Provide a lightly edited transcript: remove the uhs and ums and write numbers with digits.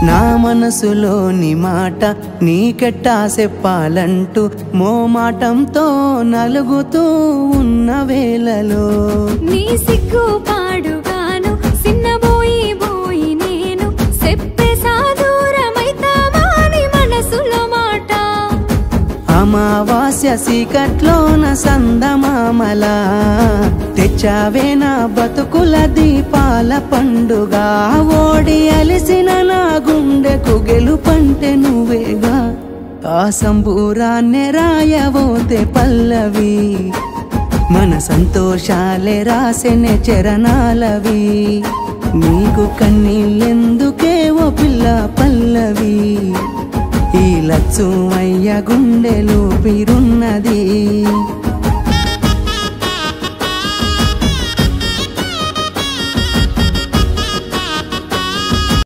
నా మనసులోని మాట నీకెట్టా చెప్పాలంటూ మోమాటంతో నలుగుతూ ఉన్న వేళలో నీ సిగ్గు పాడుగాను సిన్నబోయి బోయి నేను చెప్పేసా దూరమైతావాని మనసులో మాట అమావాస్య చీకట్లోన సందమామలా తెచ్చావే నా బతుకుల దీపాల పండుగ ఓడి అలిసిన నా గుండెకు గెలుపంటే నువ్వేగా ఆ సంబూరాన్నే రాయవోతే పల్లవి మన సంతోషాలే రాసెనే చరణాలవి నీకు కన్నీళ్ళెందుకే ఓ పిల్ల పల్లవి ఈ లచ్చుమయ్య గుండెలో పిరు